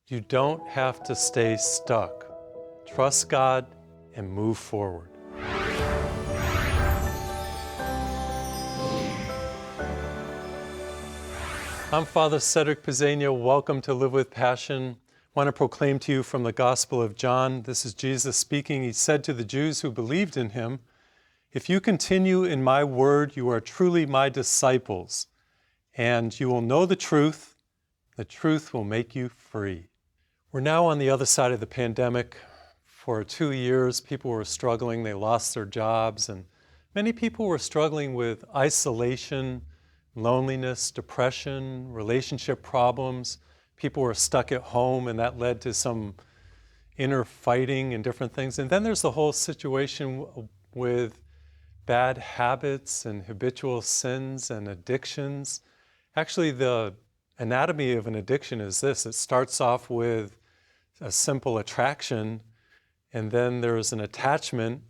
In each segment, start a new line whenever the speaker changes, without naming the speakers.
You don't have to stay stuck. Trust God and move forward. I'm Father Cedric Pizzegno. Welcome to Live with Passion. I want to proclaim to you from the Gospel of John. This is Jesus speaking. He said to the Jews who believed in him, "If you continue in my word, you are truly my disciples, and you will know the truth. The truth will make you free." We're now on the other side of the pandemic. For 2 years, people were struggling. They lost their jobs, and many people were struggling with isolation, loneliness, depression, relationship problems. People were stuck at home, and that led to some inner fighting and different things. And then there's the whole situation with bad habits and habitual sins and addictions. Actually, the anatomy of an addiction is this. It starts off with a simple attraction, and then there's an attachment,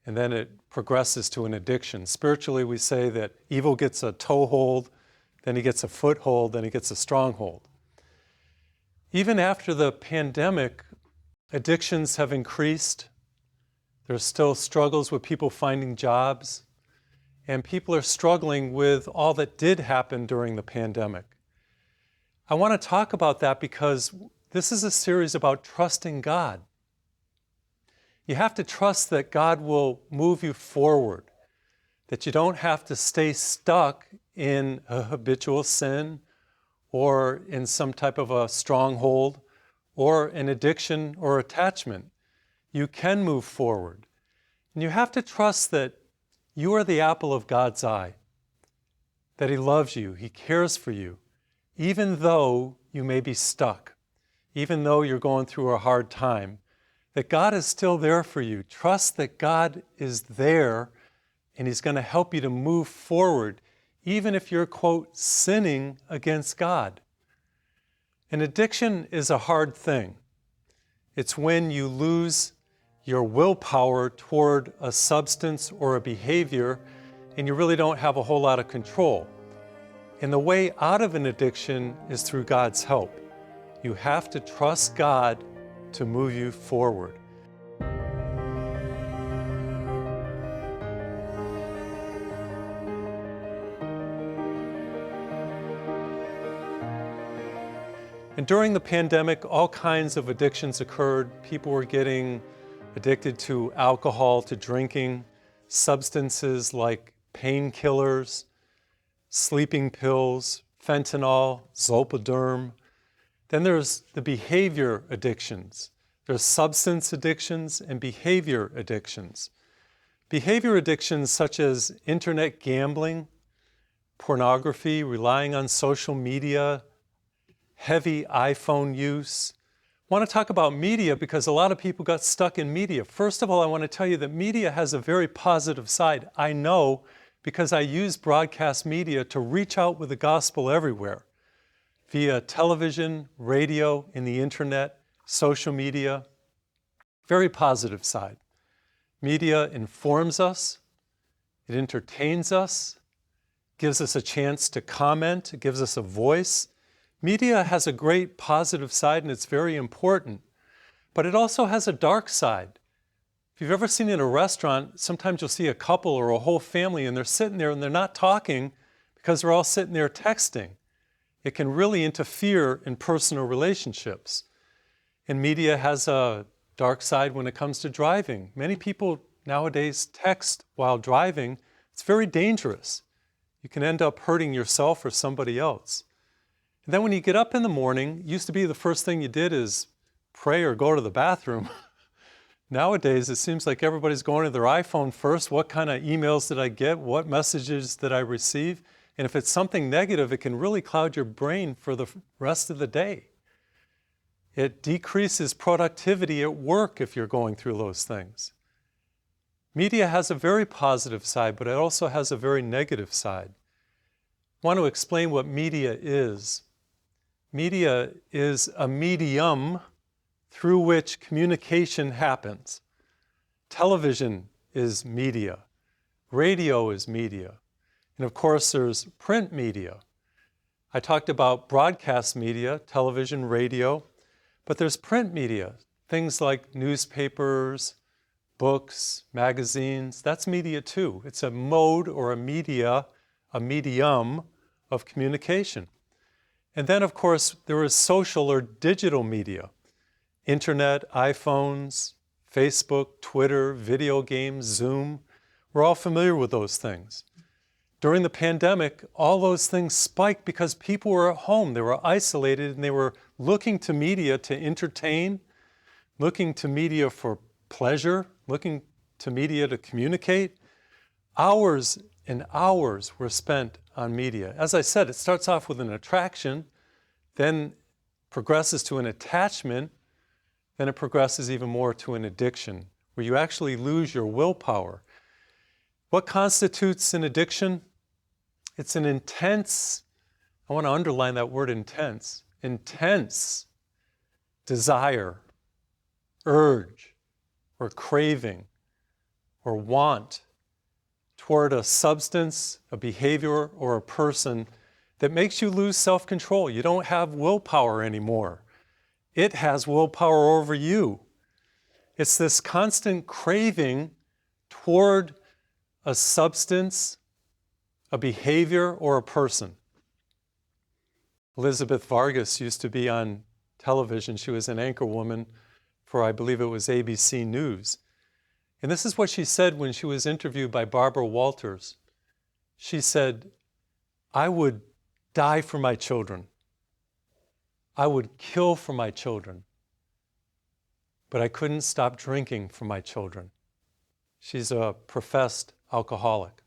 and then it progresses to an addiction. Spiritually, we say that evil gets a toehold, then he gets a foothold, then he gets a stronghold. Even after the pandemic, addictions have increased. There's still struggles with people finding jobs, and people are struggling with all that did happen during the pandemic. I want to talk about that because this is a series about trusting God. You have to trust that God will move you forward, that you don't have to stay stuck in a habitual sin or in some type of a stronghold or an addiction or attachment. You can move forward. And you have to trust that you are the apple of God's eye, that he loves you, he cares for you, even though you may be stuck, even though you're going through a hard time, that God is still there for you. Trust that God is there and he's going to help you to move forward, even if you're, quote, sinning against God. An addiction is a hard thing. It's when you lose your willpower toward a substance or a behavior and you really don't have a whole lot of control. And the way out of an addiction is through God's help. You have to trust God to move you forward. And during the pandemic, all kinds of addictions occurred. People were getting addicted to alcohol, to drinking, substances like painkillers, sleeping pills, fentanyl, Zolpidem. Then there's the behavior addictions. There's substance addictions and behavior addictions. Behavior addictions such as internet gambling, pornography, relying on social media, heavy iPhone use. I want to talk about media because a lot of people got stuck in media. First of all, I want to tell you that media has a very positive side. I know because I use broadcast media to reach out with the gospel everywhere, via television, radio, and the internet, social media. Very positive side. Media informs us, it entertains us, gives us a chance to comment, it gives us a voice. Media has a great positive side and it's very important, but it also has a dark side. If you've ever seen in a restaurant, sometimes you'll see a couple or a whole family and they're sitting there and they're not talking because they're all sitting there texting. It can really interfere in personal relationships. And media has a dark side when it comes to driving. Many people nowadays text while driving. It's very dangerous. You can end up hurting yourself or somebody else. And then when you get up in the morning, it used to be the first thing you did is pray or go to the bathroom. Nowadays, it seems like everybody's going to their iPhone first. What kind of emails did I get? What messages did I receive? And if it's something negative, it can really cloud your brain for the rest of the day. It decreases productivity at work if you're going through those things. Media has a very positive side, but it also has a very negative side. I want to explain what media is. Media is a medium through which communication happens. Television is media. Radio is media. And of course, there's print media. I talked about broadcast media, television, radio, But there's print media, things like newspapers, books, magazines. That's media too. It's a mode or a medium of communication. And then, of course, there is social or digital media. Internet, iPhones, Facebook, Twitter, video games, Zoom. We're all familiar with those things. During the pandemic, all those things spiked because people were at home. They were isolated and they were looking to media to entertain, looking to media for pleasure, looking to media to communicate. Hours and hours were spent on media. As I said, it starts off with an attraction, then progresses to an attachment, then it progresses even more to an addiction, where you actually lose your willpower. What constitutes an addiction? It's an intense, I want to underline that word intense desire, urge, or craving, or want toward a substance, a behavior, or a person that makes you lose self-control. You don't have willpower anymore. It has willpower over you. It's this constant craving toward a substance, a behavior, or a person. Elizabeth Vargas used to be on television. She was an anchor woman for, I believe it was ABC News. And this is what she said when she was interviewed by Barbara Walters. She said, "I would die for my children. I would kill for my children. But I couldn't stop drinking for my children." She's a professed alcoholic.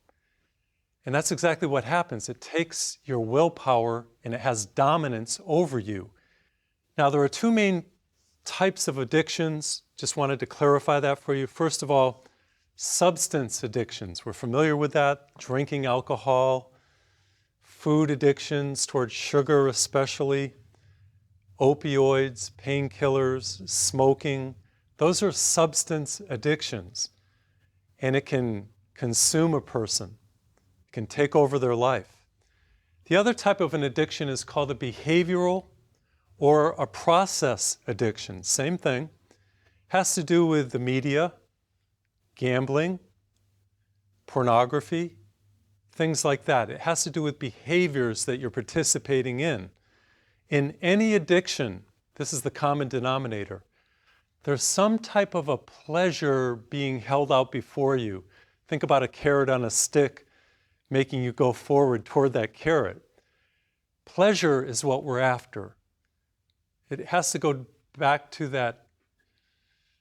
And that's exactly what happens. It takes your willpower and it has dominance over you. Now, there are two main types of addictions. Just wanted to clarify that for you. First of all, substance addictions. We're familiar with that. Drinking alcohol, food addictions towards sugar especially, opioids, painkillers, smoking. Those are substance addictions. And it can consume a person. It can take over their life. The other type of an addiction is called a behavioral or a process addiction. Same thing. Has to do with the media, gambling, pornography, things like that. It has to do with behaviors that you're participating in. In any addiction, this is the common denominator. There's some type of a pleasure being held out before you. Think about a carrot on a stick making you go forward toward that carrot. Pleasure is what we're after. It has to go back to that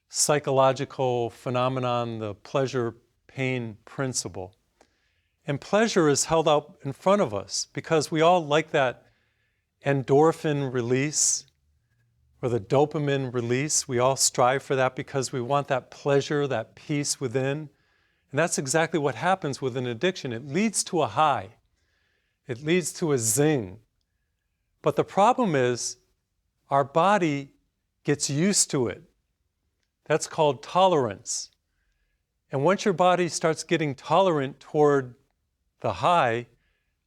psychological phenomenon, the pleasure-pain principle. And pleasure is held out in front of us because we all like that endorphin release or the dopamine release. We all strive for that because we want that pleasure, that peace within. And that's exactly what happens with an addiction. It leads to a high. It leads to a zing. But the problem is our body gets used to it. That's called tolerance. And once your body starts getting tolerant toward the high,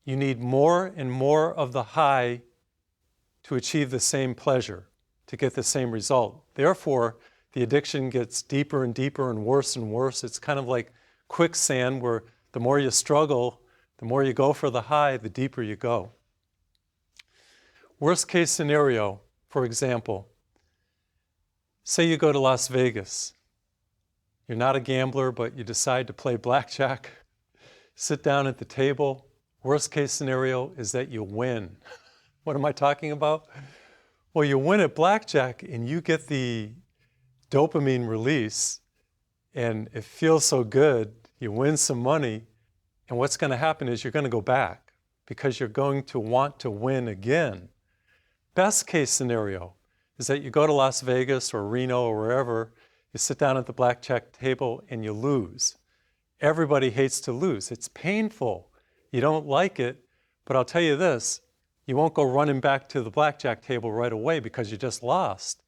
you need more and more of the high to achieve the same pleasure, to get the same result. Therefore, the addiction gets deeper and deeper and worse and worse. It's kind of like quicksand where the more you struggle, the more you go for the high, the deeper you go. Worst case scenario, for example, say you go to Las Vegas. You're not a gambler, but you decide to play blackjack, sit down at the table. Worst case scenario is that you win. What am I talking about? Well, you win at blackjack and you get the dopamine release and it feels so good. You win some money, and what's going to happen is you're going to go back because you're going to want to win again. Best case scenario is that you go to Las Vegas or Reno or wherever, you sit down at the blackjack table and you lose. Everybody hates to lose. It's painful. You don't like it, but I'll tell you this, you won't go running back to the blackjack table right away because you just lost.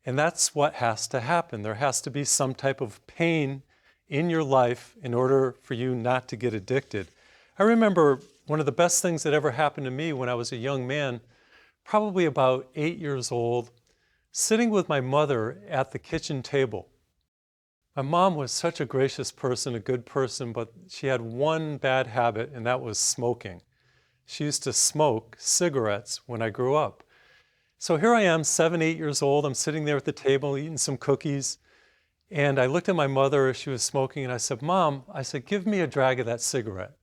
And that's what has to happen. There has to be some type of pain in your life in order for you not to get addicted. I remember one of the best things that ever happened to me when I was a young man, probably about 8 years old. sitting with my mother at the kitchen table. My mom was such a gracious person, a good person, but she had one bad habit, and that was smoking. She used to smoke cigarettes when I grew up. So here I am, 7, 8 years old. I'm sitting there at the table eating some cookies. And I looked at my mother as she was smoking, and I said, Mom, I said, give me a drag of that cigarette.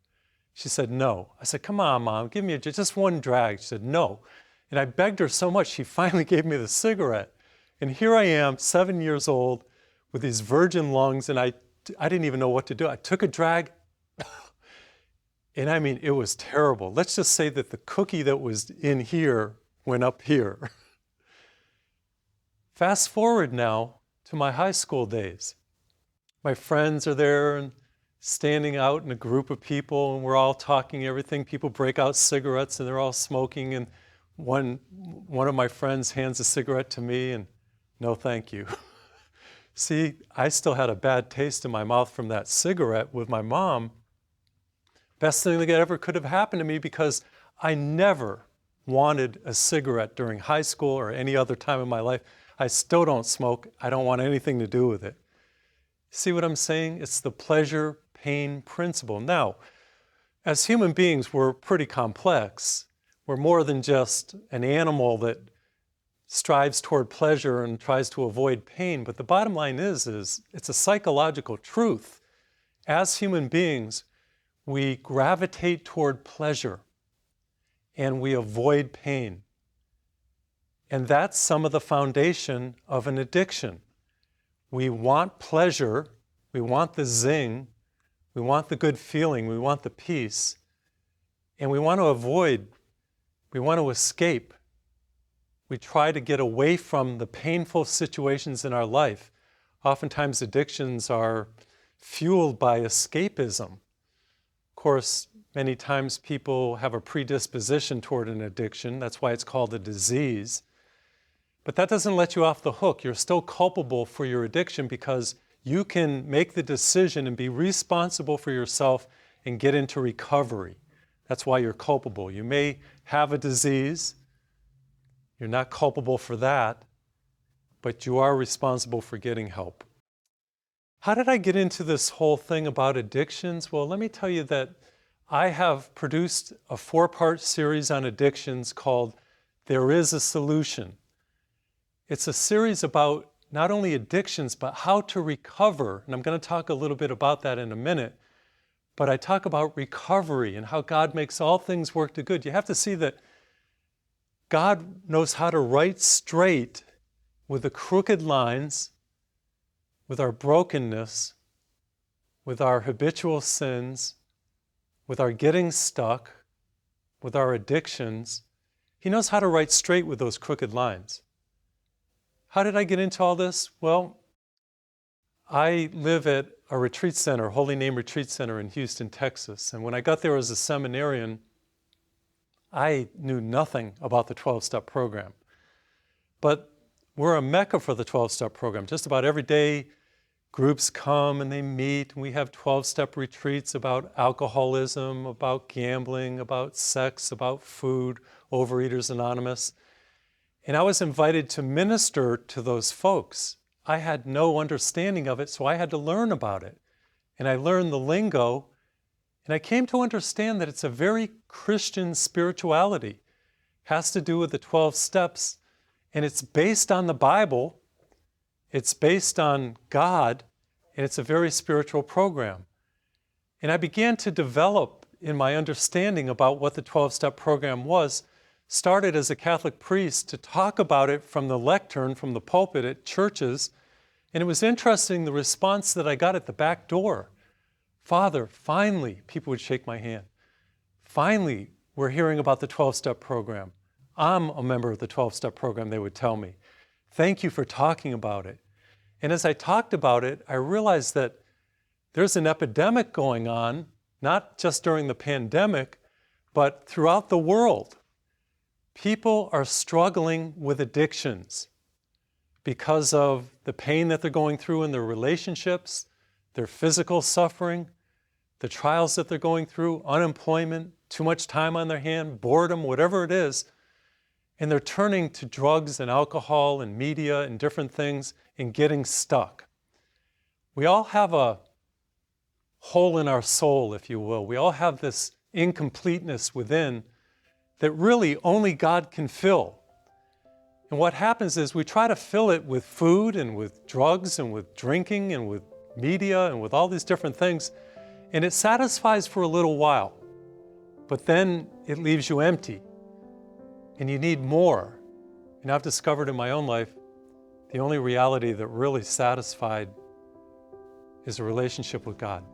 She said, no. I said, come on, Mom, give me just one drag. She said, no. And I begged her so much, she finally gave me the cigarette. And here I am, 7 years old, with these virgin lungs, and I didn't even know what to do. I took a drag, and I mean, it was terrible. Let's just say that the cookie that was in here went up here. Fast forward now to my high school days. My friends are there and standing out in a group of people, and we're all talking everything. People break out cigarettes and they're all smoking, and one of my friends hands a cigarette to me, and no thank you. See, I still had a bad taste in my mouth from that cigarette with my mom. Best thing that ever could have happened to me, because I never wanted a cigarette during high school or any other time in my life. I still don't smoke. I don't want anything to do with it. See what I'm saying? It's the pleasure-pain principle. Now, as human beings, we're pretty complex. We're more than just an animal that strives toward pleasure and tries to avoid pain. But the bottom line is it's a psychological truth. As human beings, we gravitate toward pleasure and we avoid pain. And that's some of the foundation of an addiction. We want pleasure, we want the zing, we want the good feeling, we want the peace, and we want to avoid, we want to escape. We try to get away from the painful situations in our life. Oftentimes addictions are fueled by escapism. Of course, many times people have a predisposition toward an addiction. That's why it's called a disease. But that doesn't let you off the hook. You're still culpable for your addiction because you can make the decision and be responsible for yourself and get into recovery. That's why you're culpable. You may have a disease. You're not culpable for that, but you are responsible for getting help. How did I get into this whole thing about addictions? Well, let me tell you that I have produced a 4-part series on addictions called There Is a Solution. It's a series about not only addictions, but how to recover. And I'm going to talk a little bit about that in a minute. But I talk about recovery and how God makes all things work to good. You have to see that God knows how to write straight with the crooked lines, with our brokenness, with our habitual sins, with our getting stuck, with our addictions. He knows how to write straight with those crooked lines. How did I get into all this? Well, I live at a retreat center, Holy Name Retreat Center in Houston, Texas. And when I got there as a seminarian, I knew nothing about the 12-step program. But we're a mecca for the 12-step program. Just about every day, groups come and they meet, and we have 12-step retreats about alcoholism, about gambling, about sex, about food, Overeaters Anonymous. And I was invited to minister to those folks. I had no understanding of it, so I had to learn about it. And I learned the lingo, and I came to understand that it's a very Christian spirituality. It has to do with the 12 steps, and it's based on the Bible, it's based on God, and it's a very spiritual program. And I began to develop in my understanding about what the 12-step program was, started as a Catholic priest to talk about it from the lectern, from the pulpit at churches. And it was interesting the response that I got at the back door. Father, finally, people would shake my hand. Finally, we're hearing about the 12-step program. I'm a member of the 12-step program, they would tell me. Thank you for talking about it. And as I talked about it, I realized that there's an epidemic going on, not just during the pandemic, but throughout the world. People are struggling with addictions because of the pain that they're going through in their relationships, their physical suffering, the trials that they're going through, unemployment, too much time on their hand, boredom, whatever it is. and they're turning to drugs and alcohol and media and different things and getting stuck. We all have a hole in our soul, if you will. We all have this incompleteness within that really only God can fill. And what happens is we try to fill it with food and with drugs and with drinking and with media and with all these different things, and it satisfies for a little while, but then it leaves you empty and you need more. And I've discovered in my own life, the only reality that really satisfied is a relationship with God.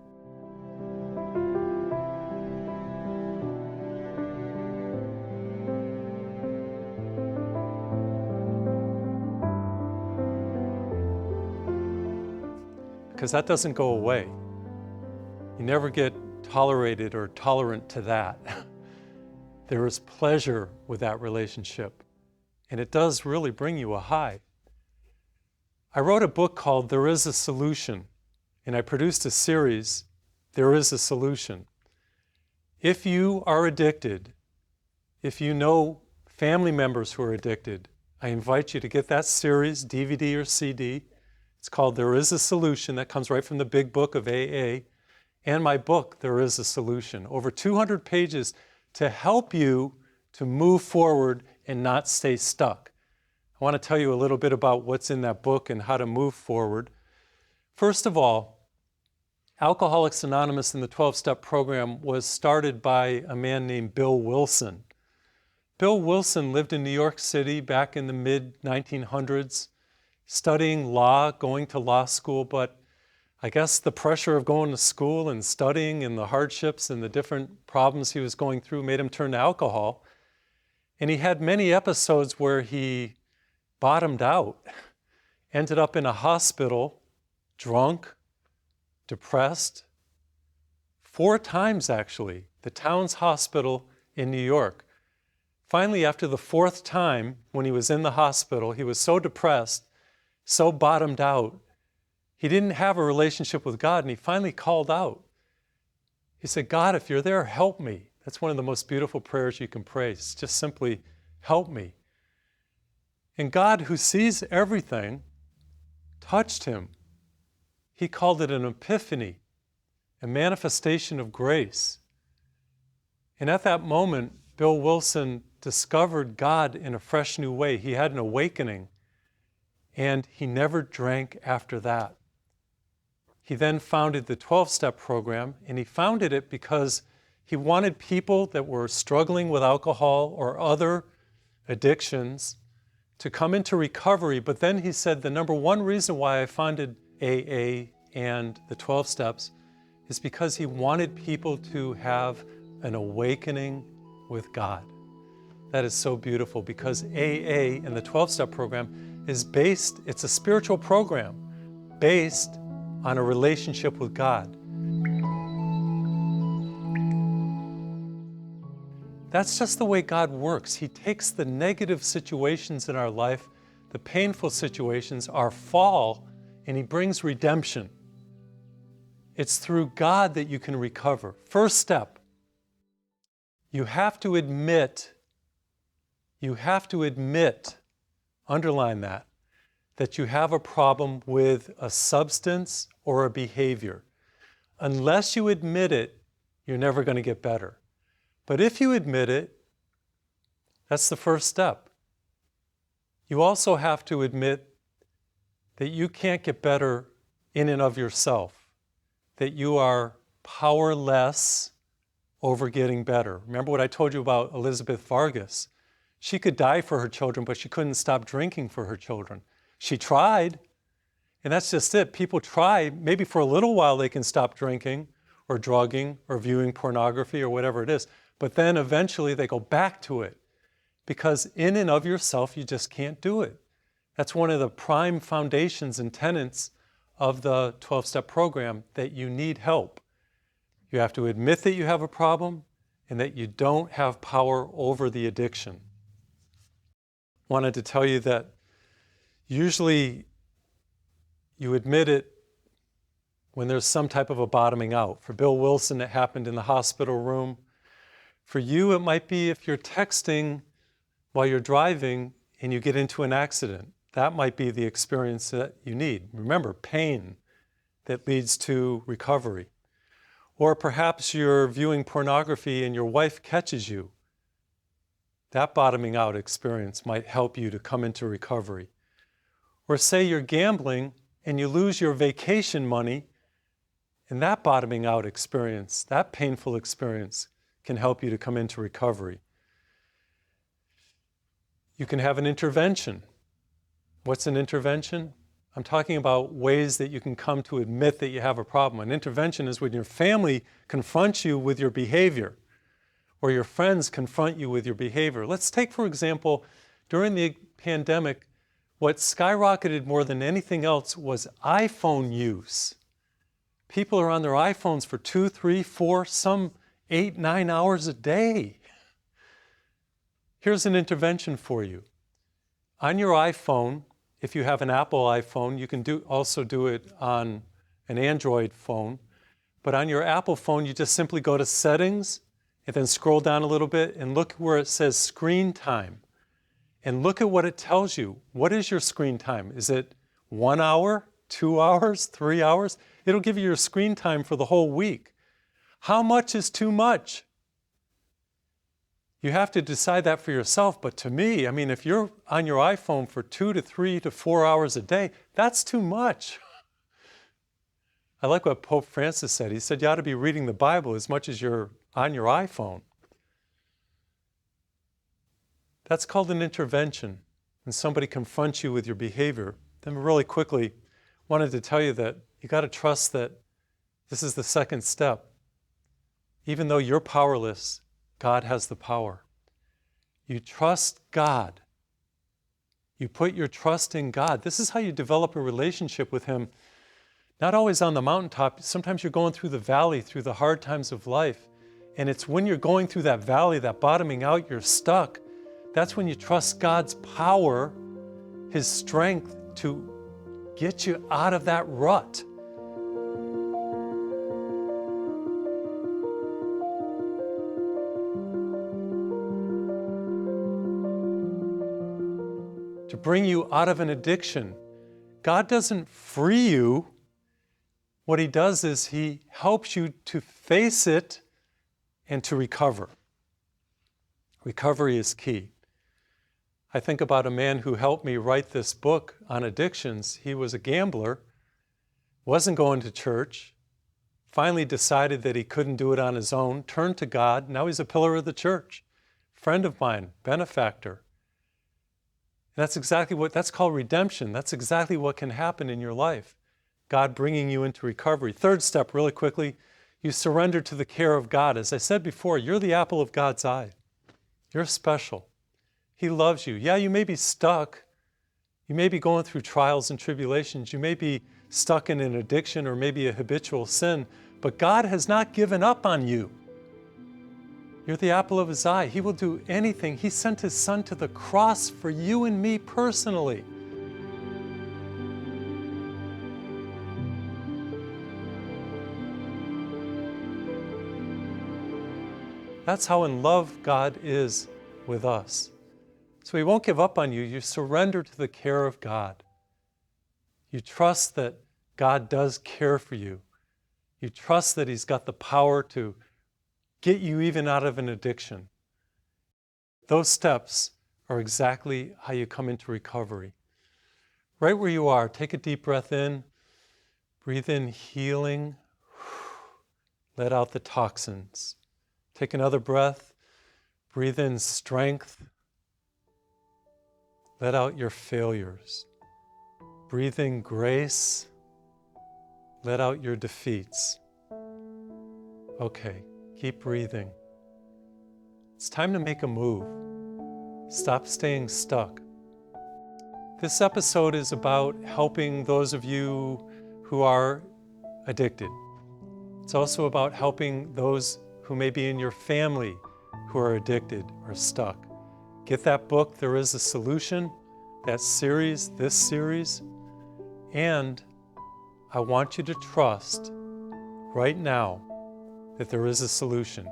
Because that doesn't go away. You never get tolerated or tolerant to that. There is pleasure with that relationship, and it does really bring you a high. I wrote a book called There Is a Solution, and I produced a series, There Is a Solution. If you are addicted, if you know family members who are addicted, I invite you to get that series, DVD or CD. It's called There Is a Solution. That comes right from the big book of AA. And my book, There Is a Solution. Over 200 pages to help you to move forward and not stay stuck. I want to tell you a little bit about what's in that book and how to move forward. First of all, Alcoholics Anonymous in the 12-step program was started by a man named Bill Wilson. Bill Wilson lived in New York City back in the mid-1900s, studying law, going to law school, but I guess the pressure of going to school and studying and the hardships and the different problems he was going through made him turn to alcohol. And he had many episodes where he bottomed out, ended up in a hospital, drunk, depressed, 4 times actually, the Towns Hospital in New York. Finally, after the 4th time, when he was in the hospital, he was so depressed, so bottomed out, he didn't have a relationship with God, and he finally called out. He said, God, if you're there, help me. That's one of the most beautiful prayers you can pray. It's just simply, help me. And God, who sees everything, touched him. He called it an epiphany, a manifestation of grace. And at that moment, Bill Wilson discovered God in a fresh new way. He had an awakening, and he never drank after that. He then founded the 12-step program, and he founded it because he wanted people that were struggling with alcohol or other addictions to come into recovery. But then he said the number one reason why I founded AA and the 12 steps is because he wanted people to have an awakening with God. That is so beautiful, because AA and the 12-step program is based, it's a spiritual program based on a relationship with God. That's just the way God works. He takes the negative situations in our life, the painful situations, our fall, and he brings redemption. It's through God that you can recover. First step, you have to admit, underline that you have a problem with a substance or a behavior. Unless you admit it, you're never going to get better. But if you admit it, that's the first step. You also have to admit that you can't get better in and of yourself, that you are powerless over getting better. Remember what I told you about Elizabeth Vargas? She could die for her children, but she couldn't stop drinking for her children. She tried, and that's just it. People try, maybe for a little while they can stop drinking or drugging or viewing pornography or whatever it is, but then eventually they go back to it, because in and of yourself you just can't do it. That's one of the prime foundations and tenets of the 12-step program, that you need help. You have to admit that you have a problem and that you don't have power over the addiction. Wanted to tell you that usually you admit it when there's some type of a bottoming out. For Bill Wilson, it happened in the hospital room. For you, it might be if you're texting while you're driving and you get into an accident. That might be the experience that you need. Remember, pain that leads to recovery. Or perhaps you're viewing pornography and your wife catches you. That bottoming out experience might help you to come into recovery. Or say you're gambling and you lose your vacation money, and that bottoming out experience, that painful experience, can help you to come into recovery. You can have an intervention. What's an intervention? I'm talking about ways that you can come to admit that you have a problem. An intervention is when your family confronts you with your behavior, or your friends confront you with your behavior. Let's take, for example, during the pandemic, what skyrocketed more than anything else was iPhone use. People are on their iPhones for 2, 3, 4, some 8, 9 hours a day. Here's an intervention for you. On your iPhone, if you have an Apple iPhone, you can also do it on an Android phone. But on your Apple phone, you just simply go to Settings and then scroll down a little bit and look where it says Screen Time. And look at what it tells you. What is your screen time? Is it 1 hour, 2 hours, 3 hours? It'll give you your screen time for the whole week. How much is too much? You have to decide that for yourself, but to me, I mean, if you're on your iPhone for 2 to 3 to 4 hours a day, that's too much. I like what Pope Francis said. He said you ought to be reading the Bible as much as you're on your iPhone. That's called an intervention. When somebody confronts you with your behavior, then really quickly wanted to tell you that you got to trust that this is the second step. Even though you're powerless, God has the power. You trust God. You put your trust in God. This is how you develop a relationship with Him. Not always on the mountaintop. Sometimes you're going through the valley, through the hard times of life. And it's when you're going through that valley, that bottoming out, you're stuck. That's when you trust God's power, His strength to get you out of that rut. To bring you out of an addiction. God doesn't free you. What He does is He helps you to face it and to recover. Recovery is key. I think about a man who helped me write this book on addictions. He was a gambler, wasn't going to church, finally decided that he couldn't do it on his own, turned to God. Now he's a pillar of the church, friend of mine, benefactor. And that's called redemption. That's exactly what can happen in your life. God bringing you into recovery. Third step, really quickly, you surrender to the care of God. As I said before, you're the apple of God's eye. You're special. He loves you. Yeah, you may be stuck. You may be going through trials and tribulations. You may be stuck in an addiction or maybe a habitual sin, but God has not given up on you. You're the apple of His eye. He will do anything. He sent His Son to the cross for you and me personally. That's how in love God is with us. So He won't give up on you. You surrender to the care of God. You trust that God does care for you. You trust that He's got the power to get you even out of an addiction. Those steps are exactly how you come into recovery. Right where you are, take a deep breath in. Breathe in healing. Let out the toxins. Take another breath. Breathe in strength. Let out your failures. Breathe in grace. Let out your defeats. Okay, keep breathing. It's time to make a move. Stop staying stuck. This episode is about helping those of you who are addicted. It's also about helping those who may be in your family who are addicted or stuck. Get that book, There Is a Solution, that series, this series, and I want you to trust right now that there is a solution,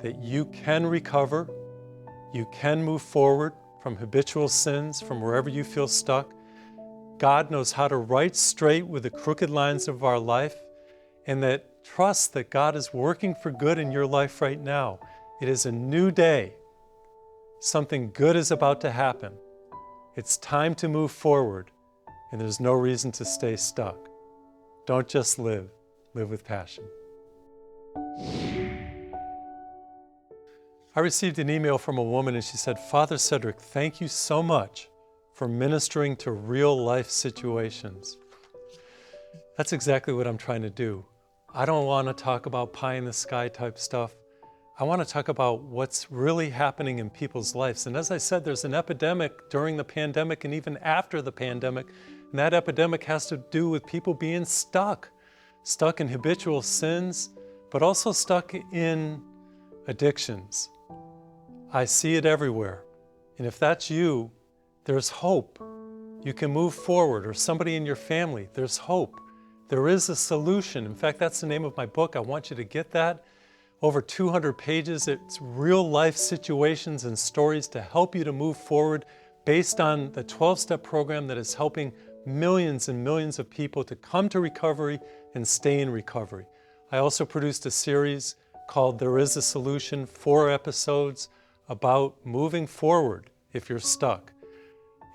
that you can recover, You can move forward from habitual sins, from wherever you feel stuck. God knows how to right straight with the crooked lines of our life, and that trust that God is working for good in your life right now. It is a new day. Something good is about to happen. It's time to move forward, and there's no reason to stay stuck. Don't just live, live with passion. I received an email from a woman and she said, Father Cedric, thank you so much for ministering to real life situations. That's exactly what I'm trying to do. I don't want to talk about pie in the sky type stuff. I want to talk about what's really happening in people's lives. And as I said, there's an epidemic during the pandemic and even after the pandemic. And that epidemic has to do with people being stuck in habitual sins, but also stuck in addictions. I see it everywhere. And if that's you, there's hope. You can move forward, or somebody in your family, there's hope. There is a solution. In fact, that's the name of my book. I want you to get that. Over 200 pages. It's real life situations and stories to help you to move forward based on the 12-step program that is helping millions and millions of people to come to recovery and stay in recovery. I also produced a series called There Is a Solution, 4 episodes about moving forward if you're stuck.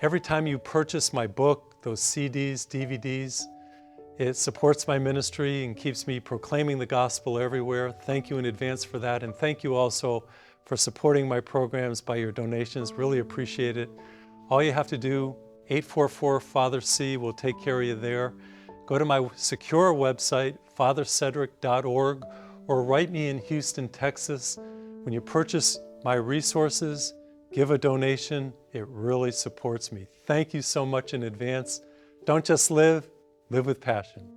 Every time you purchase my book, those CDs, DVDs, it supports my ministry and keeps me proclaiming the gospel everywhere. Thank you in advance for that. And thank you also for supporting my programs by your donations. Really appreciate it. All you have to do, 844-FATHER-C will take care of you there. Go to my secure website, fathercedric.org, or write me in Houston, Texas. When you purchase my resources, give a donation. It really supports me. Thank you so much in advance. Don't just live, live with passion.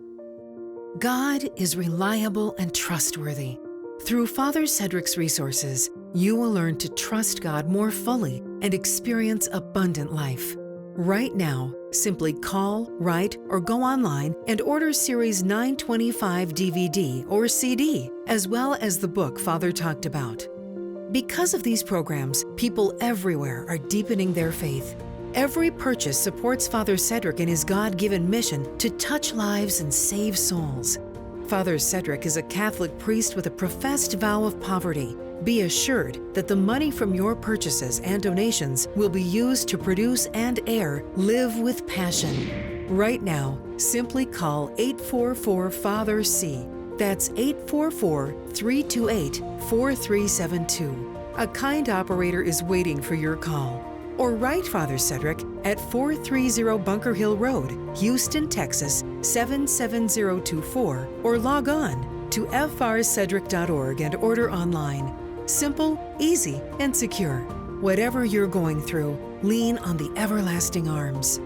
God is reliable and trustworthy. Through Father Cedric's resources, you will learn to trust God more fully and experience abundant life. Right now, simply call, write, or go online and order Series 925 DVD or CD, as well as the book Father talked about. Because of these programs, people everywhere are deepening their faith. Every purchase supports Father Cedric in his God-given mission to touch lives and save souls. Father Cedric is a Catholic priest with a professed vow of poverty. Be assured that the money from your purchases and donations will be used to produce and air Live with Passion. Right now, simply call 844-FATHER-C. That's 844-328-4372. A kind operator is waiting for your call. Or write Father Cedric at 430 Bunker Hill Road, Houston, Texas 77024, or log on to frcedric.org and order online. Simple, easy, and secure. Whatever you're going through, lean on the everlasting arms.